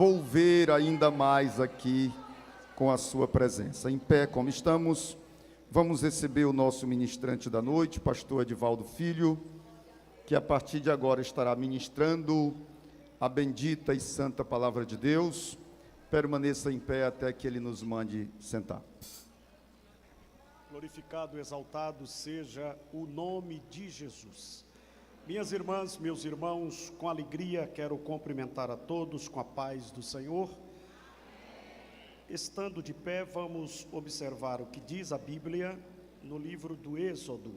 envolver ainda mais aqui com a sua presença. Em pé, como estamos, vamos receber o nosso ministrante da noite, pastor Edivaldo Filho, que a partir de agora estará ministrando a bendita e santa palavra de Deus. Permaneça em pé até que ele nos mande sentar. Glorificado, exaltado seja o nome de Jesus. Minhas irmãs, meus irmãos, com alegria quero cumprimentar a todos com a paz do Senhor. Estando de pé, vamos observar o que diz a Bíblia no livro do Êxodo,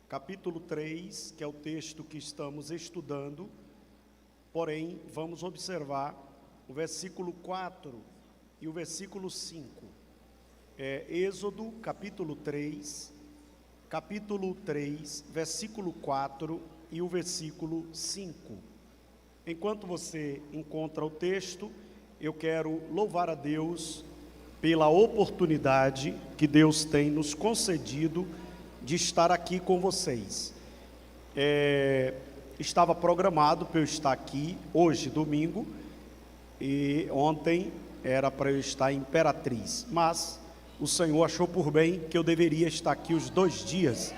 capítulo 3, que é o texto que estamos estudando. Porém, vamos observar o versículo 4 e o versículo 5. Êxodo, capítulo 3, versículo 4 e o versículo 5. Enquanto você encontra o texto, eu quero louvar a Deus pela oportunidade que Deus tem nos concedido de estar aqui com vocês. Estava programado para eu estar aqui hoje, domingo, e ontem era para eu estar em Imperatriz, mas o Senhor achou por bem que eu deveria estar aqui os 2 dias,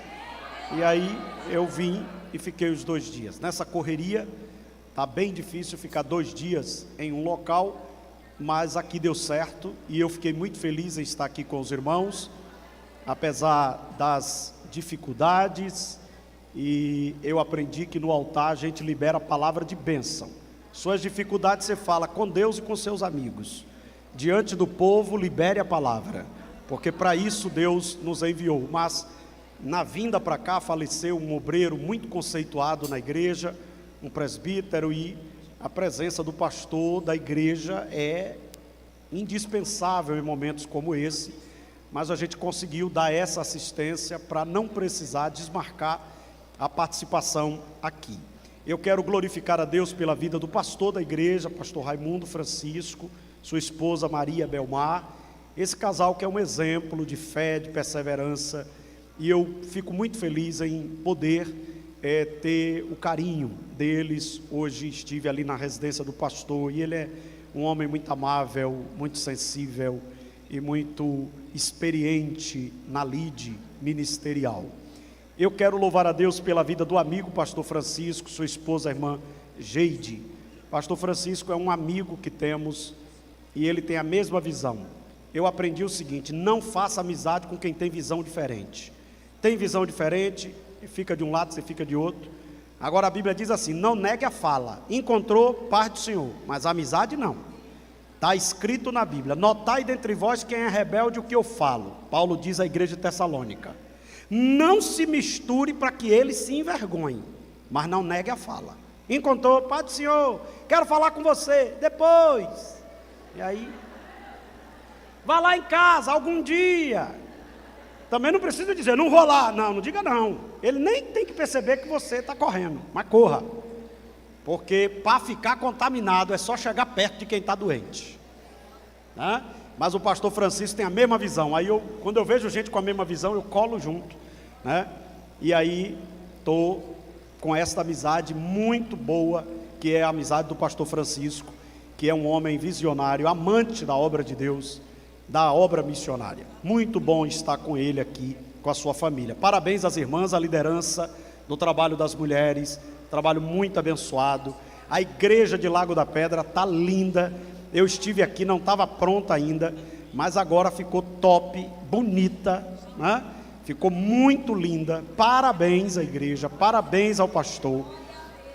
e aí eu vim e fiquei os 2 dias. Nessa correria, está bem difícil ficar 2 dias em um local, mas aqui deu certo, e eu fiquei muito feliz em estar aqui com os irmãos, apesar das dificuldades, e eu aprendi que no altar a gente libera a palavra de bênção. Suas dificuldades você fala com Deus e com seus amigos. Diante do povo, libere a palavra, porque para isso Deus nos enviou. Mas na vinda para cá faleceu um obreiro muito conceituado na igreja, um presbítero, e a presença do pastor da igreja é indispensável em momentos como esse, mas a gente conseguiu dar essa assistência para não precisar desmarcar a participação aqui. Eu quero glorificar a Deus pela vida do pastor da igreja, pastor Raimundo Francisco, sua esposa Maria Belmar, esse casal que é um exemplo de fé, de perseverança, e eu fico muito feliz em poder ter o carinho deles. Hoje estive ali na residência do pastor, e ele é um homem muito amável, muito sensível e muito experiente na lide ministerial. Eu quero louvar a Deus pela vida do amigo pastor Francisco, sua esposa, a irmã Geide. Pastor Francisco é um amigo que temos, e ele tem a mesma visão. Eu aprendi o seguinte: não faça amizade com quem tem visão diferente. Tem visão diferente, fica de um lado, você fica de outro. Agora a Bíblia diz assim: não negue a fala. Encontrou, paz do Senhor, mas a amizade não. Está escrito na Bíblia: notai dentre vós quem é rebelde o que eu falo. Paulo diz à igreja de Tessalônica: não se misture para que ele se envergonhe, mas não negue a fala. Encontrou, paz do Senhor, quero falar com você depois. E aí, vá lá em casa algum dia. Também não precisa dizer, não vou lá. Não diga não. Ele nem tem que perceber que você está correndo, mas corra. Porque para ficar contaminado é só chegar perto de quem está doente, né? Mas o pastor Francisco tem a mesma visão. Aí quando eu vejo gente com a mesma visão, eu colo junto, né? E aí estou com esta amizade muito boa, que é a amizade do pastor Francisco, que é um homem visionário, amante da obra de Deus, da obra missionária. Muito bom estar com ele aqui, com a sua família. Parabéns às irmãs, à liderança do trabalho das mulheres, trabalho muito abençoado. A igreja de Lago da Pedra está linda. Eu estive aqui, não estava pronta ainda, mas agora ficou top, bonita, né? Ficou muito linda. Parabéns à igreja, parabéns ao pastor.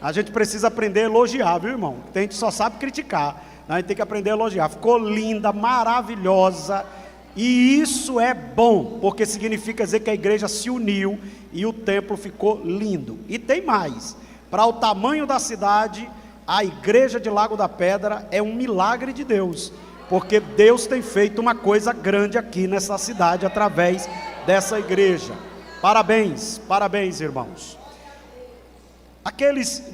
A gente precisa aprender a elogiar, viu, irmão? A gente só sabe criticar, a gente tem que aprender a elogiar. Ficou linda, maravilhosa, e isso é bom, porque significa dizer que a igreja se uniu e o templo ficou lindo. E tem mais: para o tamanho da cidade, a igreja de Lago da Pedra é um milagre de Deus, porque Deus tem feito uma coisa grande aqui nessa cidade através dessa igreja. Parabéns, parabéns, irmãos.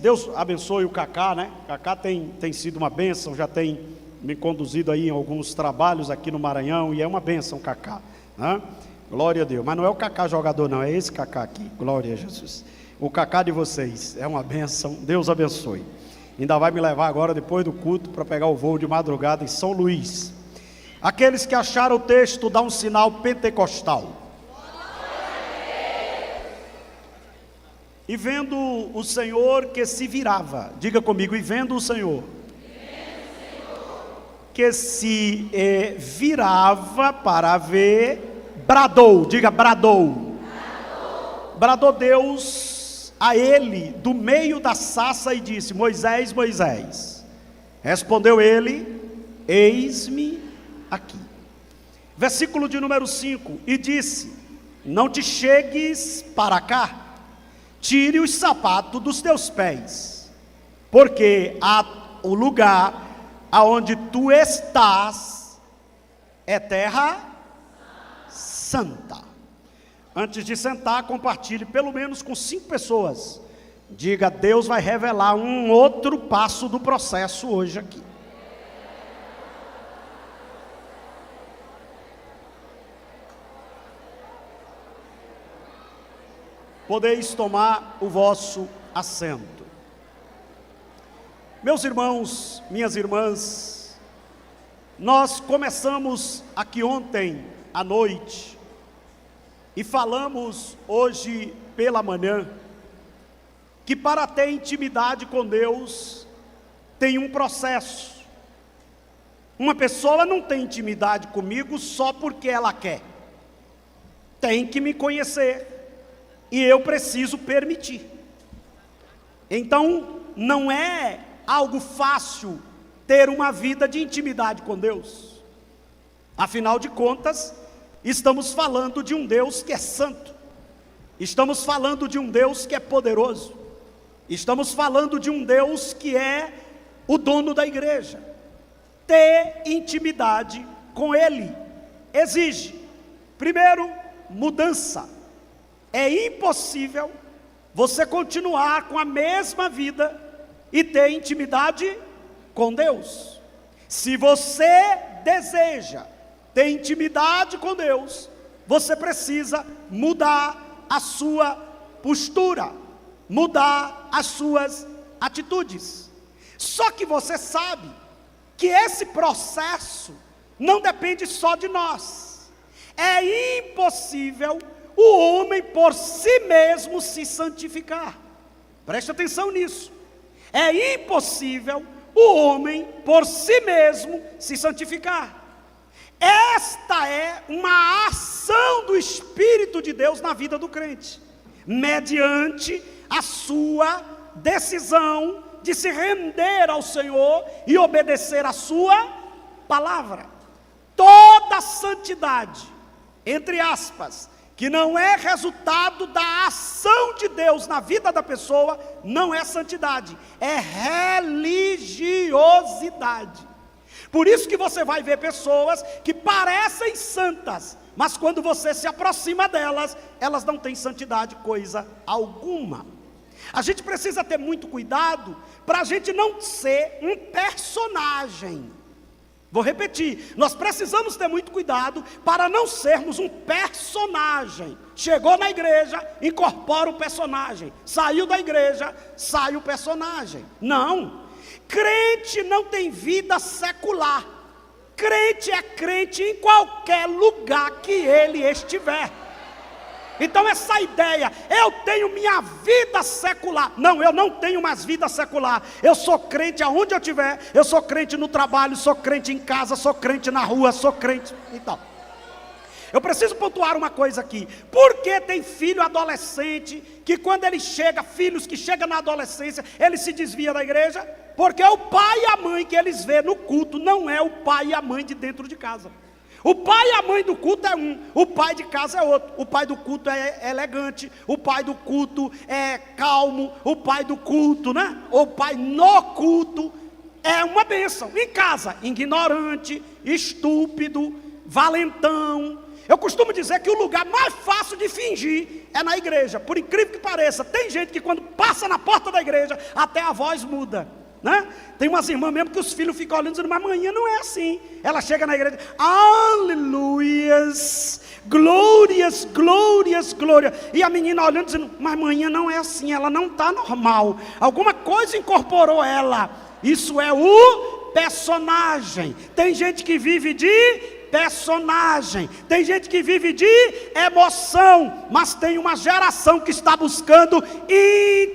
Deus abençoe o Cacá, né? Cacá tem sido uma bênção, já tem me conduzido aí em alguns trabalhos aqui no Maranhão, e é uma bênção, Cacá, né? Glória a Deus. Mas não é o Cacá jogador não, é esse Cacá aqui. Glória a Jesus. O Cacá de vocês é uma bênção, Deus abençoe. Ainda vai me levar agora, depois do culto, para pegar o voo de madrugada em São Luís. Aqueles que acharam o texto, dá um sinal pentecostal. E vendo o Senhor que se virava, diga comigo, e vendo o Senhor que se virava para ver, bradou, diga bradou. Bradou Deus a ele do meio da sarça e disse: Moisés, Moisés. Respondeu ele: eis-me aqui. Versículo de número 5: e disse: não te chegues para cá, tire os sapatos dos teus pés, porque o lugar aonde tu estás é terra santa. Antes de sentar, compartilhe pelo menos com 5 pessoas. Diga: Deus vai revelar um outro passo do processo hoje aqui. Podeis tomar o vosso assento. Meus irmãos, minhas irmãs, nós começamos aqui ontem à noite e falamos hoje pela manhã que para ter intimidade com Deus tem um processo. Uma pessoa não tem intimidade comigo só porque ela quer. Tem que me conhecer. E eu preciso permitir. Então, não é algo fácil ter uma vida de intimidade com Deus. Afinal de contas, estamos falando de um Deus que é santo. Estamos falando de um Deus que é poderoso. Estamos falando de um Deus que é o dono da igreja. Ter intimidade com Ele exige, primeiro, mudança. É impossível você continuar com a mesma vida e ter intimidade com Deus. Se você deseja ter intimidade com Deus, você precisa mudar a sua postura, mudar as suas atitudes. Só que você sabe que esse processo não depende só de nós. É impossível o homem por si mesmo se santificar. Preste atenção nisso. É impossível o homem por si mesmo se santificar. Esta é uma ação do Espírito de Deus na vida do crente, mediante a sua decisão de se render ao Senhor e obedecer a sua palavra. Toda santidade, entre aspas, que não é resultado da ação de Deus na vida da pessoa, não é santidade, é religiosidade. Por isso que você vai ver pessoas que parecem santas, mas quando você se aproxima delas, elas não têm santidade coisa alguma. A gente precisa ter muito cuidado para a gente não ser um personagem. Vou repetir, nós precisamos ter muito cuidado para não sermos um personagem. Chegou na igreja, incorpora o personagem. Saiu da igreja, sai o personagem. Não, crente não tem vida secular. Crente é crente em qualquer lugar que ele estiver. Então essa ideia, eu tenho minha vida secular. Não, eu não tenho mais vida secular. Eu sou crente aonde eu estiver. Eu sou crente no trabalho, sou crente em casa, sou crente na rua, sou crente e tal. Eu preciso pontuar uma coisa aqui. Por que tem filho adolescente que quando ele chega, filhos que chegam na adolescência, ele se desvia da igreja? Porque o pai e a mãe que eles vê no culto não é o pai e a mãe de dentro de casa. O pai e a mãe do culto é um, o pai de casa é outro. O pai do culto é elegante, o pai do culto é calmo, o pai do culto, né? O pai no culto é uma bênção. Em casa, ignorante, estúpido, valentão. Eu costumo dizer que o lugar mais fácil de fingir é na igreja. Por incrível que pareça, tem gente que quando passa na porta da igreja, até a voz muda. Né? Tem umas irmãs mesmo que os filhos ficam olhando e dizendo, mas amanhã não é assim. Ela chega na igreja, aleluias, glórias, glórias, glórias. E a menina olhando, dizendo, mas manhã não é assim, ela não está normal, alguma coisa incorporou ela. Isso é o personagem. Tem gente que vive de personagem, tem gente que vive de emoção, mas tem uma geração que está buscando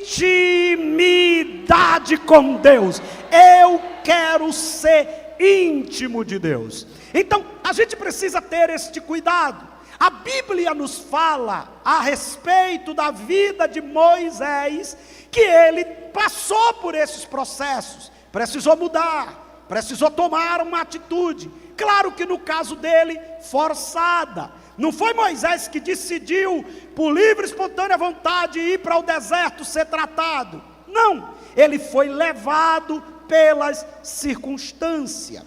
intimidade com Deus. Eu quero ser íntimo de Deus. Então a gente precisa ter este cuidado. A Bíblia nos fala a respeito da vida de Moisés, que ele passou por esses processos, precisou mudar, precisou tomar uma atitude. Claro que no caso dele, forçada. Não foi Moisés que decidiu, por livre e espontânea vontade, ir para o deserto ser tratado. Não, ele foi levado pelas circunstâncias.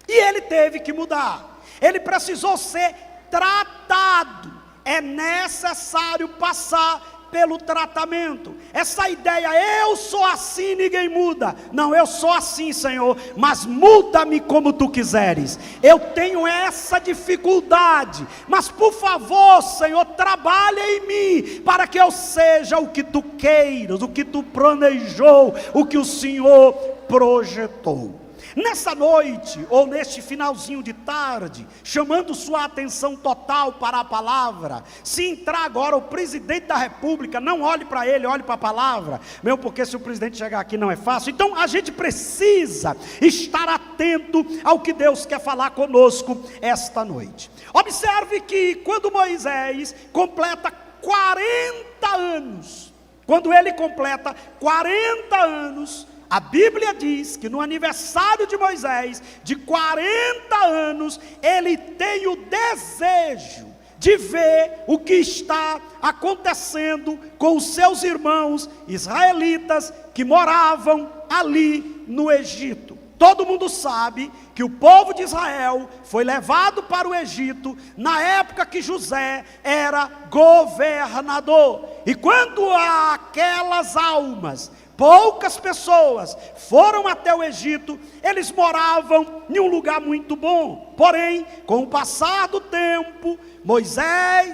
E ele teve que mudar. Ele precisou ser tratado. É necessário passar pelo tratamento. Essa ideia, eu sou assim, ninguém muda. Não, eu sou assim, Senhor, mas muda-me como tu quiseres. Eu tenho essa dificuldade, mas por favor, Senhor, trabalha em mim, para que eu seja o que tu queiras, o que tu planejou, o que o Senhor projetou. Nessa noite, ou neste finalzinho de tarde, chamando sua atenção total para a palavra, se entrar agora o presidente da república, não olhe para ele, olhe para a palavra, mesmo porque se o presidente chegar aqui não é fácil. Então a gente precisa estar atento ao que Deus quer falar conosco esta noite. Observe que quando Moisés completa 40 anos, quando ele completa 40 anos, a Bíblia diz que no aniversário de Moisés, de 40 anos, ele tem o desejo de ver o que está acontecendo com os seus irmãos israelitas que moravam ali no Egito. Todo mundo sabe que o povo de Israel foi levado para o Egito na época que José era governador. E quando aquelas almas, poucas pessoas, foram até o Egito, eles moravam em um lugar muito bom. Porém, com o passar do tempo,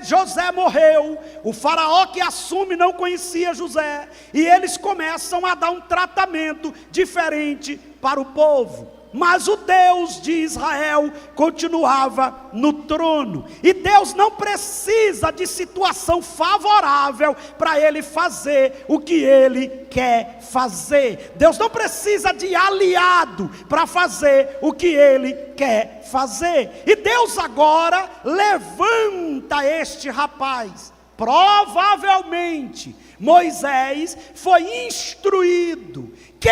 José morreu, o faraó que assume não conhecia José, e eles começam a dar um tratamento diferente para o povo. Mas o Deus de Israel continuava no trono, e Deus não precisa de situação favorável para ele fazer o que ele quer fazer. Deus não precisa de aliado para fazer o que ele quer fazer. E Deus agora levanta este rapaz. Provavelmente Moisés foi instruído que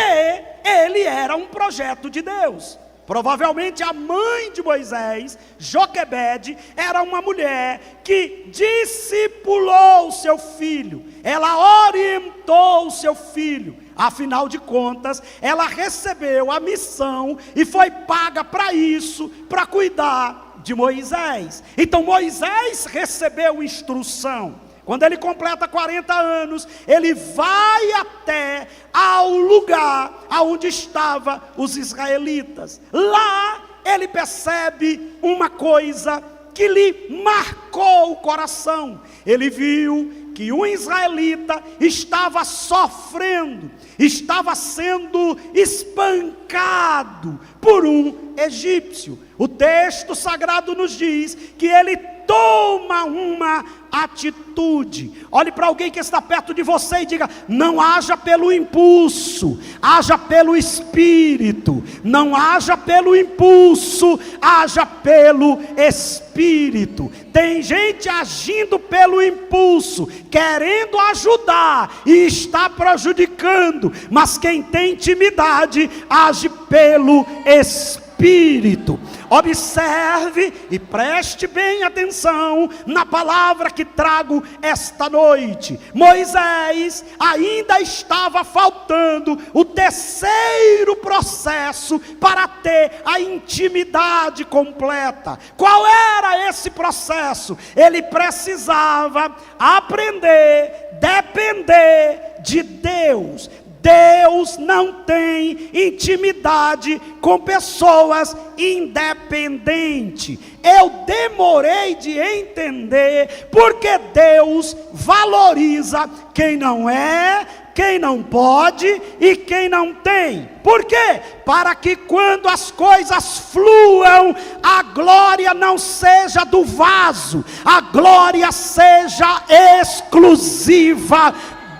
ele era um projeto de Deus. Provavelmente a mãe de Moisés, Joquebede, era uma mulher que discipulou o seu filho, ela orientou o seu filho. Afinal de contas, ela recebeu a missão e foi paga para isso, para cuidar de Moisés. Então Moisés recebeu instrução. Quando ele completa 40 anos, ele vai até ao lugar onde estavam os israelitas. Lá ele percebe uma coisa que lhe marcou o coração. Ele viu que um israelita estava sofrendo, estava sendo espancado por um egípcio. O texto sagrado nos diz que ele toma uma atitude. Olhe para alguém que está perto de você e diga: não haja pelo impulso, haja pelo Espírito. Não haja pelo impulso, haja pelo Espírito. Tem gente agindo pelo impulso, querendo ajudar e está prejudicando, mas quem tem intimidade age pelo Espírito. Observe e preste bem atenção na palavra que trago esta noite. Moisés ainda estava faltando o terceiro processo para ter a intimidade completa. Qual era esse processo? Ele precisava aprender, depender de Deus. Deus não tem intimidade com pessoas independentes. Eu demorei de entender, porque Deus valoriza quem não é, quem não pode e quem não tem. Por quê? Para que quando as coisas fluam, a glória não seja do vaso, a glória seja exclusiva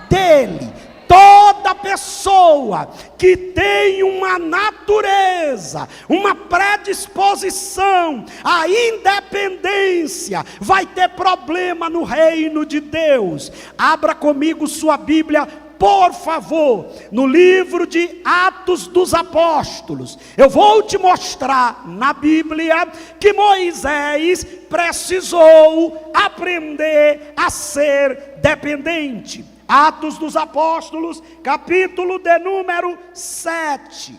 dele. Toda pessoa que tem uma natureza, uma predisposição à independência, vai ter problema no reino de Deus. Abra comigo sua Bíblia, por favor, no livro de Atos dos Apóstolos. Eu vou te mostrar na Bíblia que Moisés precisou aprender a ser dependente. Atos dos Apóstolos, capítulo de número 7,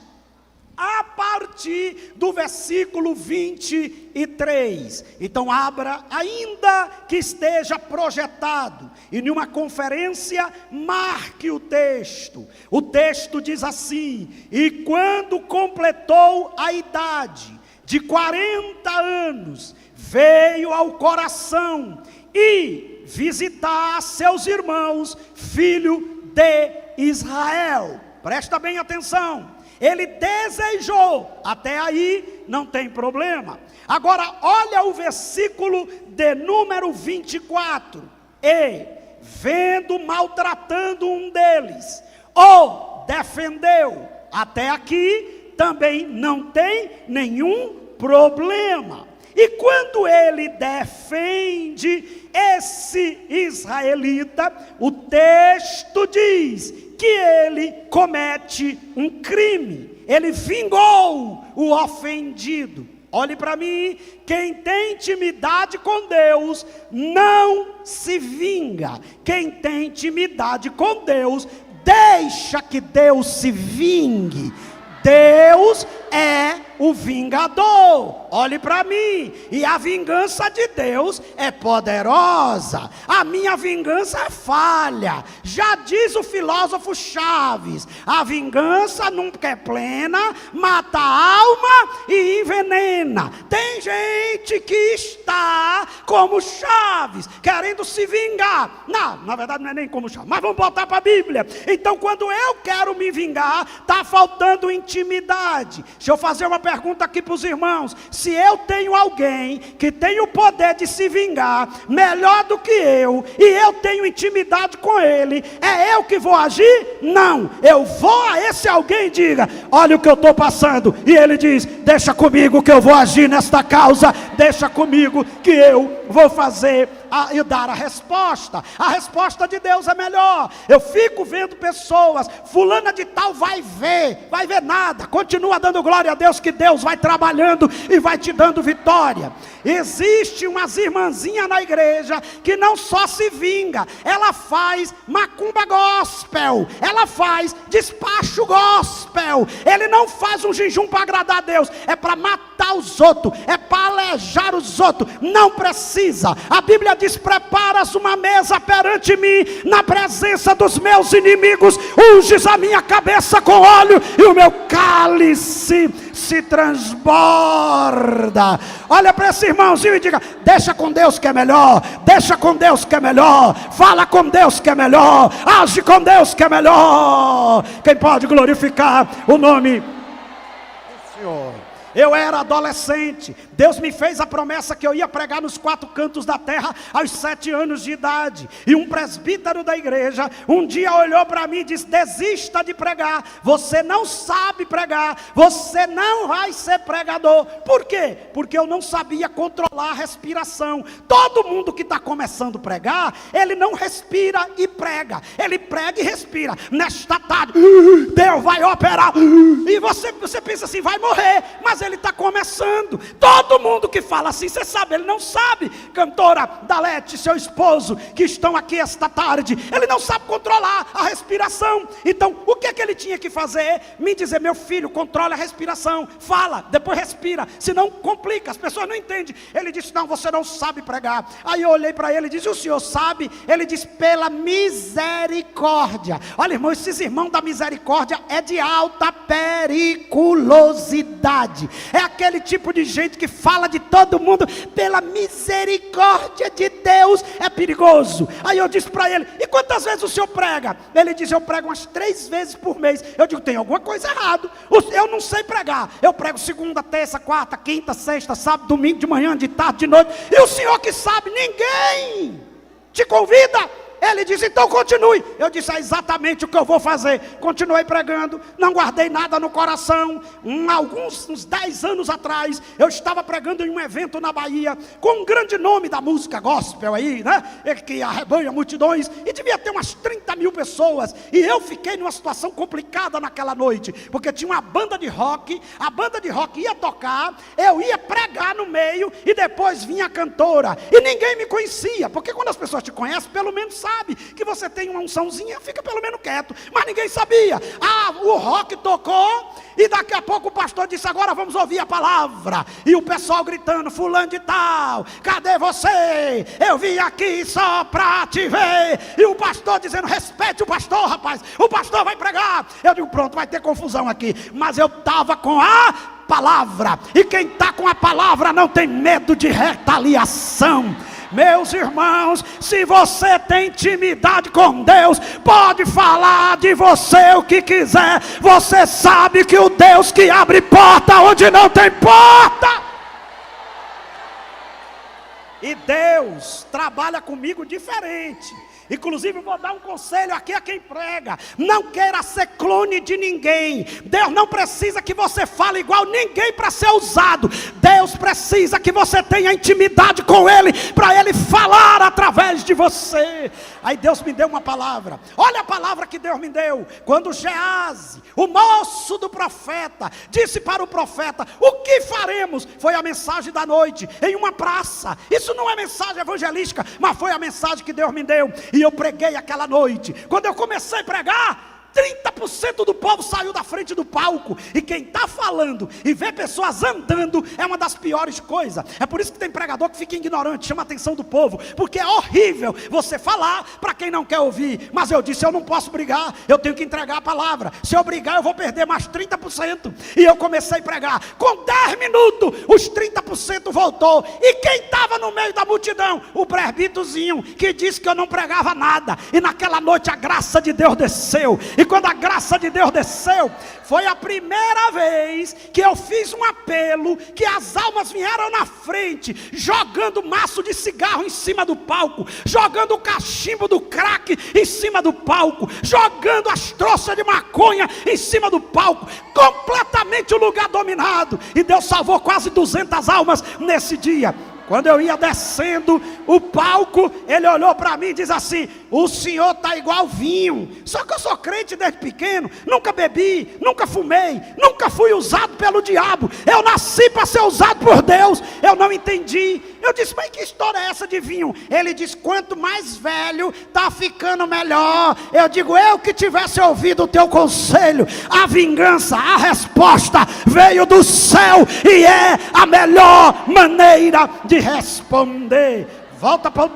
a partir do versículo 23. Então abra, ainda que esteja projetado, e numa conferência marque o texto. O texto diz assim: e quando completou a idade de 40 anos, veio ao coração e visitar seus irmãos, filho de Israel. Presta bem atenção. Ele desejou, até aí não tem problema. Agora olha o versículo de número 24. E, vendo maltratando um deles, o defendeu. Até aqui também não tem nenhum problema. E quando ele defende esse israelita, o texto diz que ele comete um crime. Ele vingou o ofendido. Olhe para mim, quem tem intimidade com Deus não se vinga. Quem tem intimidade com Deus, deixa que Deus se vingue. Deus é o vingador. Olhe para mim. E a vingança de Deus é poderosa. A minha vingança é falha. Já diz o filósofo Chaves: a vingança nunca é plena, mata a alma e envenena. Tem gente que está como Chaves, querendo se vingar. Não, na verdade não é nem como Chaves, mas vamos voltar para a Bíblia. Então, quando eu quero me vingar, está faltando intimidade. Deixa eu fazer uma pergunta aqui para os irmãos: se eu tenho alguém que tem o poder de se vingar melhor do que eu, e eu tenho intimidade com ele, é eu que vou agir? Não, eu vou a esse alguém e diga: olha o que eu estou passando, e ele diz: deixa comigo que eu vou agir nesta causa, deixa comigo que eu vou fazer e dar a resposta. A resposta de Deus é melhor. Eu fico vendo pessoas, fulana de tal vai ver nada, continua dando glória a Deus, que Deus vai trabalhando e vai te dando vitória. Existe umas irmãzinhas na igreja que não só se vinga, ela faz macumba gospel, ela faz despacho gospel. Ele não faz um jejum para agradar a Deus, é para matar os outros, é para alejar os outros. Não precisa. A Bíblia diz: preparas uma mesa perante mim, na presença dos meus inimigos, unges a minha cabeça com óleo, e o meu cálice se transborda. Olha para esse irmãozinho e diga: deixa com Deus que é melhor, deixa com Deus que é melhor, fala com Deus que é melhor, age com Deus que é melhor. Quem pode glorificar o nome do Senhor? Eu era adolescente, Deus me fez a promessa que eu ia pregar nos 4 cantos da terra aos 7 anos de idade. E um presbítero da igreja um dia olhou para mim e disse: desista de pregar, você não sabe pregar, você não vai ser pregador. Por quê? Porque eu não sabia controlar a respiração. Todo mundo que está começando a pregar, ele não respira e prega, ele prega e respira. Nesta tarde, Deus vai operar, e você pensa assim: vai morrer, mas ele está começando. Todo Todo mundo que fala assim, você sabe, ele não sabe, cantora Dalete, seu esposo, que estão aqui esta tarde, ele não sabe controlar a respiração. Então, o que é que ele tinha que fazer? Me dizer, meu filho, controle a respiração, fala, depois respira, senão complica, as pessoas não entendem. Ele disse, não, você não sabe pregar. Aí eu olhei para ele e disse, o senhor sabe? Ele disse, pela misericórdia. Olha, irmão, esses irmãos da misericórdia é de alta periculosidade, é aquele tipo de gente que fala de todo mundo, pela misericórdia de Deus, é perigoso. Aí eu disse para ele, e quantas vezes o senhor prega? Ele disse, eu prego umas 3 vezes por mês. Eu digo, tem alguma coisa errada, eu não sei pregar, eu prego segunda, terça, quarta, quinta, sexta, sábado, domingo, de manhã, de tarde, de noite, e o senhor que sabe, ninguém te convida. Ele disse, então continue. Eu disse, é exatamente o que eu vou fazer. Continuei pregando, não guardei nada no coração. Uns 10 anos atrás, eu estava pregando em um evento na Bahia, com um grande nome da música gospel aí, né? Que arrebanha multidões, e devia ter umas 30 mil pessoas. E eu fiquei numa situação complicada naquela noite, porque tinha uma banda de rock, a banda de rock ia tocar, eu ia pregar no meio, e depois vinha a cantora, e ninguém me conhecia, porque quando as pessoas te conhecem, pelo menos sabe que você tem uma unçãozinha, fica pelo menos quieto, mas ninguém sabia. O rock tocou, e daqui a pouco o pastor disse, agora vamos ouvir a palavra, e o pessoal gritando, fulano de tal, cadê você? Eu vim aqui só para te ver. E o pastor dizendo, respeite o pastor, rapaz, o pastor vai pregar. Eu digo, pronto, vai ter confusão aqui, mas eu estava com a palavra, e quem está com a palavra não tem medo de retaliação. Meus irmãos, se você tem intimidade com Deus, pode falar de você o que quiser, você sabe que o Deus que abre porta onde não tem porta, e Deus trabalha comigo diferente. Inclusive vou dar um conselho aqui a quem prega, não queira ser clone de ninguém. Deus não precisa que você fale igual ninguém para ser usado. Deus precisa que você tenha intimidade com Ele, para Ele falar através de você. Aí Deus me deu uma palavra, olha a palavra que Deus me deu, quando Geazi, o moço do profeta, disse para o profeta, o que faremos? Foi a mensagem da noite, em uma praça. Isso não é mensagem evangelística, mas foi a mensagem que Deus me deu. E eu preguei aquela noite. Quando eu comecei a pregar, 30% do povo saiu da frente do palco. E quem está falando e vê pessoas andando é uma das piores coisas. É por isso que tem pregador que fica ignorante, chama a atenção do povo, porque é horrível você falar para quem não quer ouvir. Mas eu disse, eu não posso brigar, eu tenho que entregar a palavra. Se eu brigar eu vou perder mais 30%. E eu comecei a pregar, com 10 minutos os 30% voltou. E quem estava no meio da multidão? O presbíterozinho, que disse que eu não pregava nada. E naquela noite a graça de Deus desceu. E quando a graça de Deus desceu, foi a primeira vez que eu fiz um apelo, que as almas vieram na frente, jogando maço de cigarro em cima do palco, jogando o cachimbo do crack em cima do palco, jogando as trouxas de maconha em cima do palco, completamente o lugar dominado. E Deus salvou quase 200 almas nesse dia. Quando eu ia descendo o palco, ele olhou para mim e disse assim, o senhor está igual vinho. Só que eu sou crente desde pequeno, nunca bebi, nunca fumei, nunca fui usado pelo diabo. Eu nasci para ser usado por Deus. Eu não entendi. Eu disse, mas que história é essa de vinho? Ele disse, quanto mais velho, está ficando melhor. Eu digo, eu que tivesse ouvido o teu conselho, a vingança, a resposta veio do céu, e é a melhor maneira de responder. Volta para o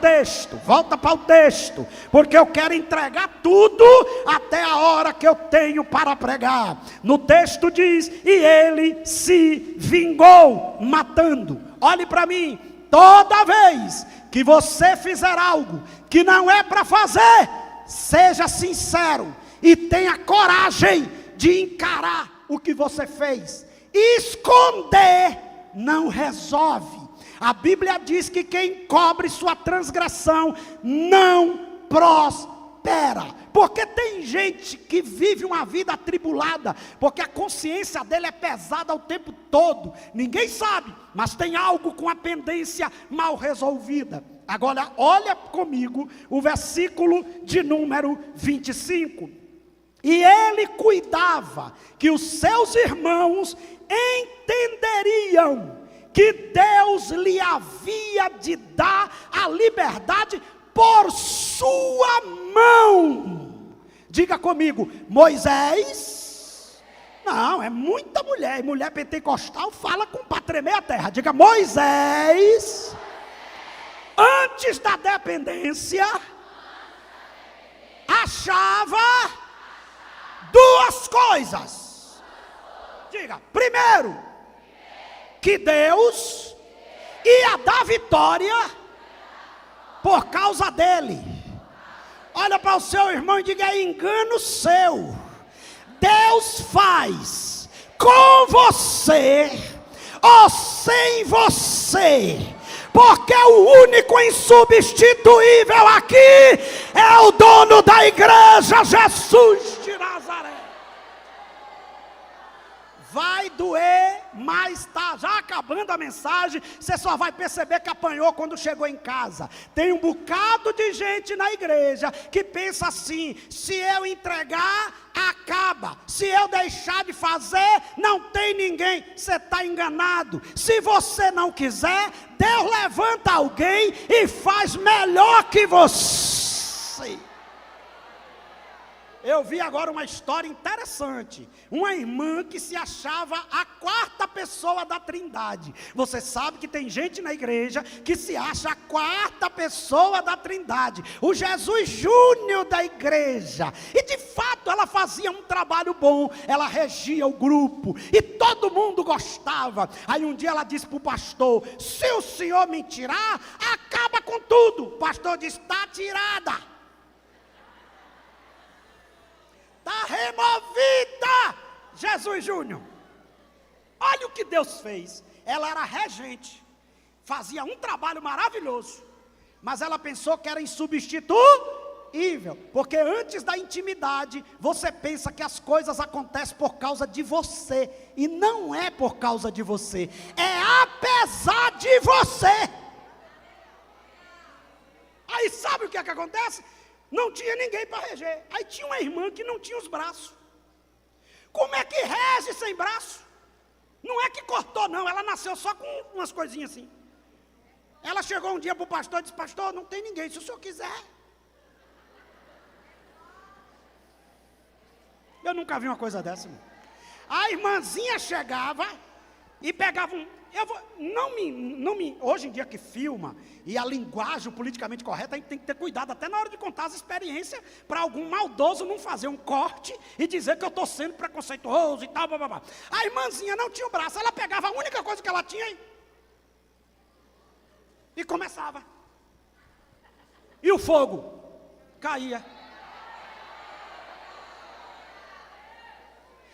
texto, porque eu quero entregar tudo até a hora que eu tenho para pregar. No texto diz, e ele se vingou matando. Olhe para mim, toda vez que você fizer algo que não é para fazer, seja sincero e tenha coragem de encarar o que você fez. Esconder não resolve. A Bíblia diz que quem cobre sua transgressão não prospera. Porque tem gente que vive uma vida atribulada, porque a consciência dele é pesada o tempo todo. Ninguém sabe, mas tem algo com a pendência mal resolvida. Agora olha comigo o versículo de número 25. E ele cuidava que os seus irmãos entenderiam que Deus lhe havia de dar a liberdade por sua mão. Diga comigo, Moisés. Não, é muita mulher. E mulher pentecostal fala para tremer a terra. Diga, Moisés, antes da dependência, achava duas coisas. Diga, primeiro, que Deus ia dar vitória por causa dele. Olha para o seu irmão e diga, é engano seu. Deus faz com você ou sem você, porque o único insubstituível aqui é o dono da igreja, Jesus de Nazaré. Vai doer, mas está já acabando a mensagem. Você só vai perceber que apanhou quando chegou em casa. Tem um bocado de gente na igreja que pensa assim: se eu entregar, acaba. Se eu deixar de fazer, não tem ninguém. Você está enganado. Se você não quiser, Deus levanta alguém e faz melhor que você. Eu vi agora uma história interessante. Uma irmã que se achava a quarta pessoa da Trindade. Você sabe que tem gente na igreja que se acha a quarta pessoa da Trindade. O Jesus Júnior da igreja. E de fato ela fazia um trabalho bom. Ela regia o grupo. E todo mundo gostava. Aí um dia ela disse para o pastor: se o senhor me tirar, acaba com tudo. O pastor disse: está tirada. Está removida, Jesus Júnior. Olha o que Deus fez. Ela era regente, fazia um trabalho maravilhoso, mas ela pensou que era insubstituível, porque antes da intimidade, você pensa que as coisas acontecem por causa de você, e não é por causa de você, é apesar de você. Aí sabe o que é que acontece? Não tinha ninguém para reger. Aí tinha uma irmã que não tinha os braços. Como é que rege sem braço? Não é que cortou não, ela nasceu só com umas coisinhas assim. Ela chegou um dia para o pastor e disse: pastor, não tem ninguém, se o senhor quiser. Eu nunca vi uma coisa dessa, irmão. A irmãzinha chegava e pegava um... Hoje em dia que filma, e a linguagem politicamente correta, a gente tem que ter cuidado, até na hora de contar as experiências, para algum maldoso não fazer um corte e dizer que eu estou sendo preconceituoso e tal, blá, blá, blá. A irmãzinha não tinha o braço, ela pegava a única coisa que ela tinha e começava. E o fogo caía.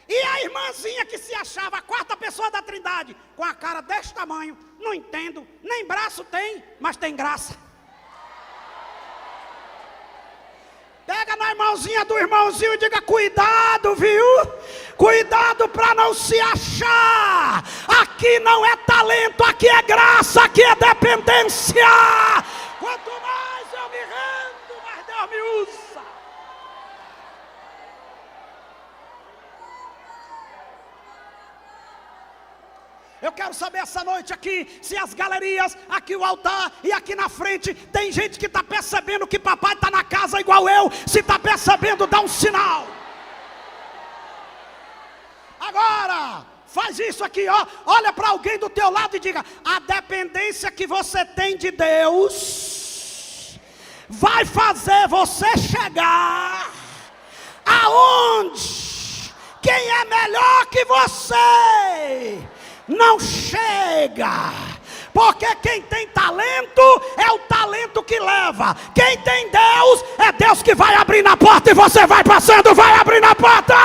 E a irmãzinha que se achava a quarta pessoa da Trindade, com a cara desse tamanho, não entendo, nem braço tem, mas tem graça. Pega na mãozinha do irmãozinho e diga: cuidado, viu? Cuidado para não se achar. Aqui não é talento, aqui é graça, aqui é dependência. Quanto mais eu me rendo, mais Deus me usa. Eu quero saber essa noite aqui, se as galerias, aqui o altar e aqui na frente, tem gente que está percebendo que papai está na casa igual eu. Se está percebendo, dá um sinal. Agora, faz isso aqui, ó. Olha para alguém do teu lado e diga: a dependência que você tem de Deus vai fazer você chegar aonde quem é melhor que você não chega, porque quem tem talento é o talento que leva. Quem tem Deus é Deus que vai abrir na porta e você vai passando, vai abrir na porta.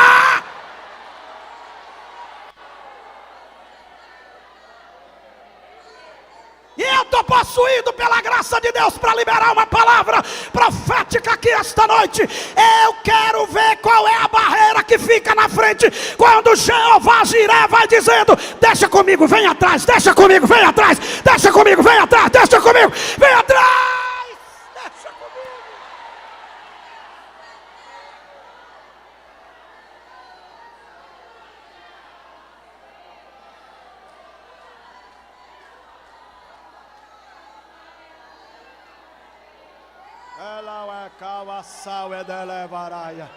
E eu estou possuído pela graça de Deus para liberar uma palavra profética aqui esta noite. Eu quero ver qual é a barreira que fica na frente quando Jeová Jiré vai dizendo: deixa comigo, vem atrás, deixa comigo, vem atrás, deixa comigo, vem atrás, deixa comigo, vem atrás, deixa comigo. Cavaçal é delevaraia.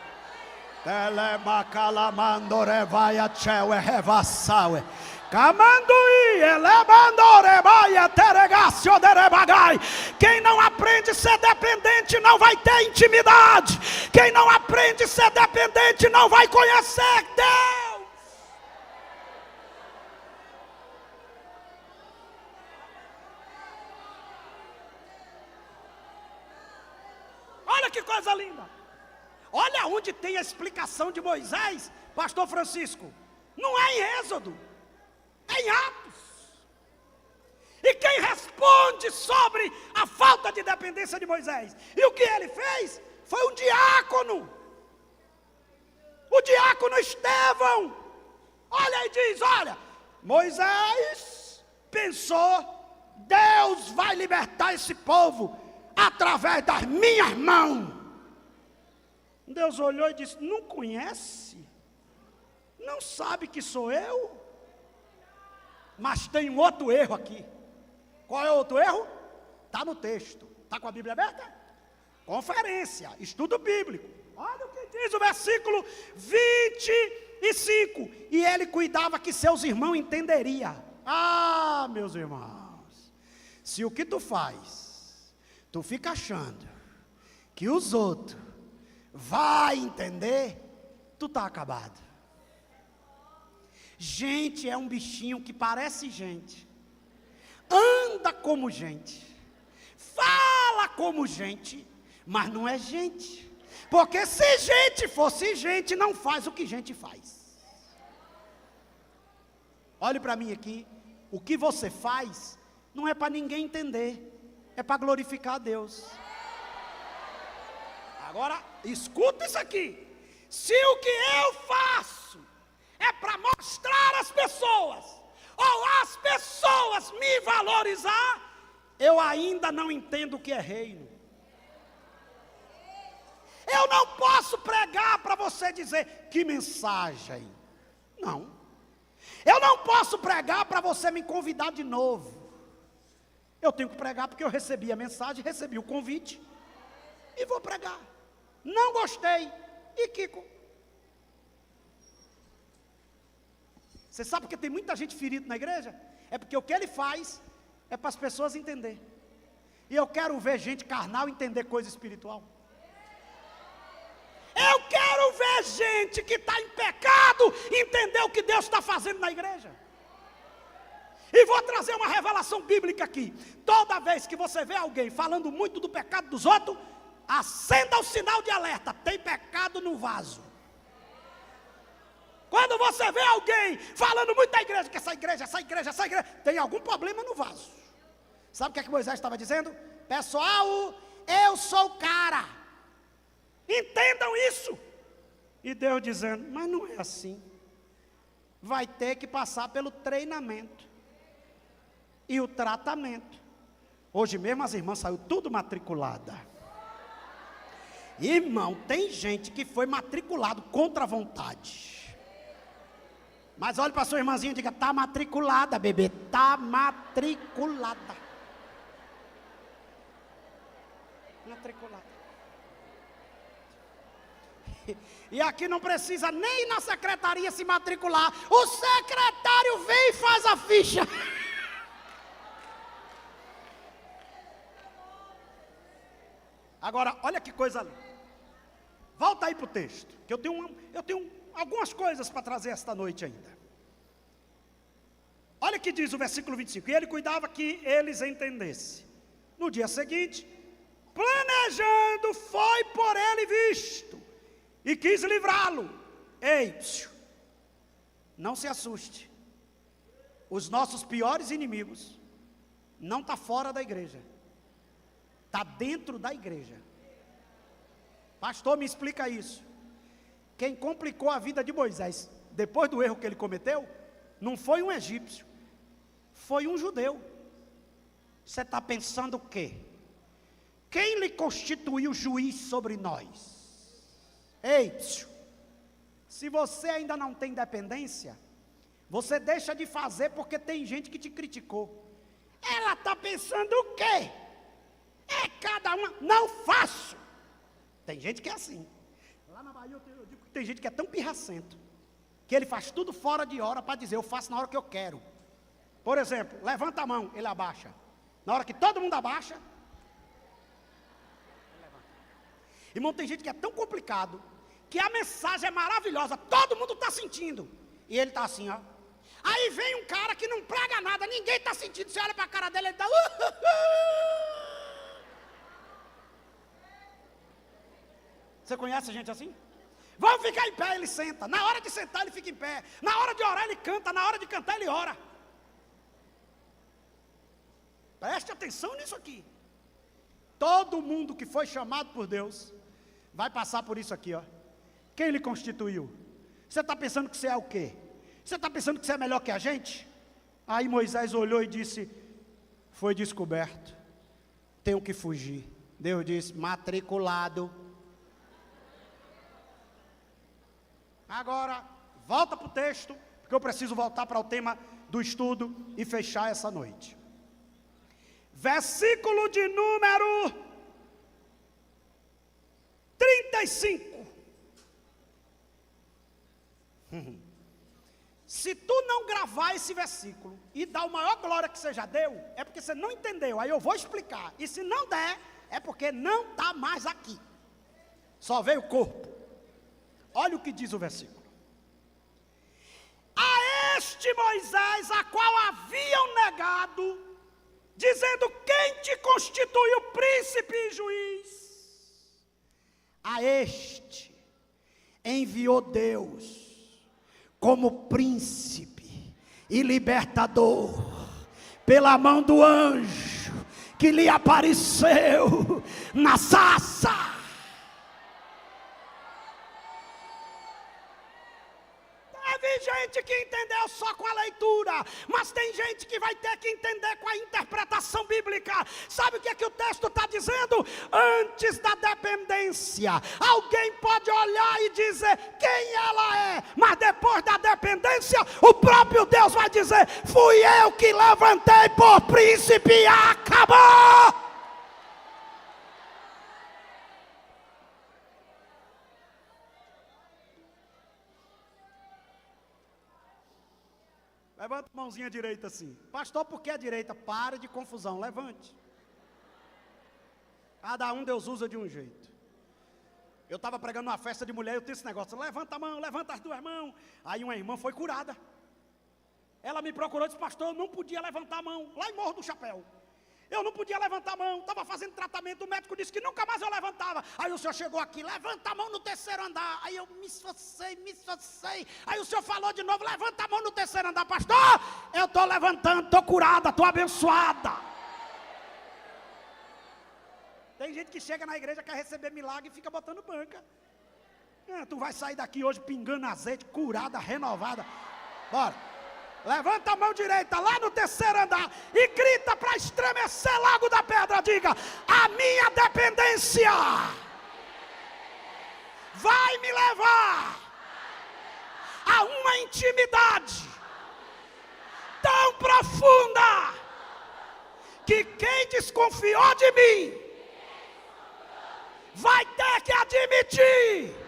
Telemacalamandorevaya tchewe revaçaue. Camandui, elemandorebaia teregácio derebagai. Quem não aprende a ser dependente não vai ter intimidade. Quem não aprende a ser dependente não vai conhecer Deus. Olha que coisa linda. Olha onde tem a explicação de Moisés, pastor Francisco. Não é em Êxodo, é em Atos. E quem responde sobre a falta de dependência de Moisés? E o que ele fez? Foi um diácono. O diácono Estevão. Olha e diz, olha, Moisés pensou, Deus vai libertar esse povo através das minhas mãos. Deus olhou e disse, não conhece? Não sabe que sou eu? Mas tem um outro erro aqui. Qual é o outro erro? Está no texto. Está com a Bíblia aberta? Conferência, estudo bíblico. Olha o que diz o versículo 25. E ele cuidava que seus irmãos entenderiam. Ah, meus irmãos, se o que tu faz, tu fica achando que os outros vai entender, tu está acabado. Gente é um bichinho que parece gente, anda como gente, fala como gente, mas não é gente. Porque se gente fosse gente, não faz o que gente faz. Olhe para mim aqui, o que você faz não é para ninguém entender, é para glorificar a Deus. Agora, escuta isso aqui. Se o que eu faço é para mostrar às pessoas, ou as pessoas me valorizar, eu ainda não entendo o que é reino. Eu não posso pregar para você dizer, que mensagem. Não. Eu não posso pregar para você me convidar de novo. Eu tenho que pregar porque eu recebi a mensagem, recebi o convite, e vou pregar. Não gostei. E Kiko? Você sabe porque tem muita gente ferida na igreja? É porque o que ele faz é para as pessoas entenderem. E eu quero ver gente carnal entender coisa espiritual. Eu quero ver gente que está em pecado entender o que Deus está fazendo na igreja. E vou trazer uma revelação bíblica aqui. Toda vez que você vê alguém falando muito do pecado dos outros, acenda o sinal de alerta, tem pecado no vaso. Quando você vê alguém falando muito da igreja, que essa igreja, tem algum problema no vaso. Sabe o que é que Moisés estava dizendo? Pessoal, eu sou o cara. Entendam isso. E Deus dizendo, mas não é assim. Vai ter que passar pelo treinamento e o tratamento. Hoje mesmo as irmãs saíram tudo matriculada. Irmão, tem gente que foi matriculado contra a vontade. Mas olhe para a sua irmãzinha e diga, está matriculada, bebê, está matriculada. Matriculada. E aqui não precisa nem na secretaria se matricular. O secretário vem e faz a ficha. Agora, olha que coisa linda. Volta aí para o texto, que eu tenho algumas coisas para trazer esta noite ainda. Olha o que diz o versículo 25. E ele cuidava que eles entendessem. No dia seguinte, planejando, foi por ele visto e quis livrá-lo. Ei, não se assuste. Os nossos piores inimigos não estão fora da igreja, está dentro da igreja. Pastor, me explica isso. Quem complicou a vida de Moisés, depois do erro que ele cometeu, não foi um egípcio, foi um judeu. Você está pensando o quê? Quem lhe constituiu juiz sobre nós? Ei, se você ainda não tem dependência, você deixa de fazer porque tem gente que te criticou. Ela está pensando o quê? É cada uma, não faço. Tem gente que é assim. Lá na Bahia eu digo que tem gente que é tão pirracento, que ele faz tudo fora de hora para dizer, eu faço na hora que eu quero. Por exemplo, levanta a mão, ele abaixa. Na hora que todo mundo abaixa, ele levanta. Irmão, tem gente que é tão complicado, que a mensagem é maravilhosa, todo mundo está sentindo. E ele está assim, ó. Aí vem um cara que não prega nada, ninguém está sentindo. Você olha para a cara dele, ele está... Você conhece gente assim? Vamos ficar em pé, ele senta. Na hora de sentar, ele fica em pé. Na hora de orar, ele canta. Na hora de cantar, ele ora. Preste atenção nisso aqui. Todo mundo que foi chamado por Deus vai passar por isso aqui, ó. Quem lhe constituiu? Você está pensando que você é o quê? Você está pensando que você é melhor que a gente? Aí Moisés olhou e disse, foi descoberto, tenho que fugir. Deus disse, matriculado. Agora, volta para o texto, porque eu preciso voltar para o tema do estudo e fechar essa noite. Versículo de número 35. Se tu não gravar esse versículo e dar o maior glória que você já deu, é porque você não entendeu, aí eu vou explicar. E se não der, é porque não está mais aqui. Só veio o corpo. Olha o que diz o versículo. A este Moisés, a qual haviam negado, dizendo, quem te constituiu príncipe e juiz? A este enviou Deus como príncipe e libertador, pela mão do anjo que lhe apareceu na sarça. Teve gente que entendeu só com a leitura, mas tem gente que vai ter que entender com a interpretação bíblica. Sabe o que é que o texto está dizendo? Antes da dependência, alguém pode olhar e dizer quem ela é, mas depois da dependência, o próprio Deus vai dizer, fui eu que levantei por príncipe e acabou. Levanta a mãozinha direita assim. Pastor, por que a direita? Para de confusão, levante. Cada um Deus usa de um jeito. Eu estava pregando numa festa de mulher, eu tinha esse negócio, levanta a mão, levanta as duas mãos. Aí uma irmã foi curada. Ela me procurou e disse, pastor, eu não podia levantar a mão, lá em Morro do Chapéu. Eu não podia levantar a mão, estava fazendo tratamento, o médico disse que nunca mais eu levantava. Aí o senhor chegou aqui, levanta a mão no terceiro andar. Aí eu me esforcei. Aí o senhor falou de novo, levanta a mão no terceiro andar. Pastor, eu estou levantando, estou curada, estou abençoada. Tem gente que chega na igreja, quer receber milagre e fica botando banca. Tu vai sair daqui hoje pingando azeite, curada, renovada. Bora. Levanta a mão direita lá no terceiro andar e grita para estremecer Lago da Pedra. Diga, a minha dependência vai me levar a uma intimidade tão profunda que quem desconfiou de mim vai ter que admitir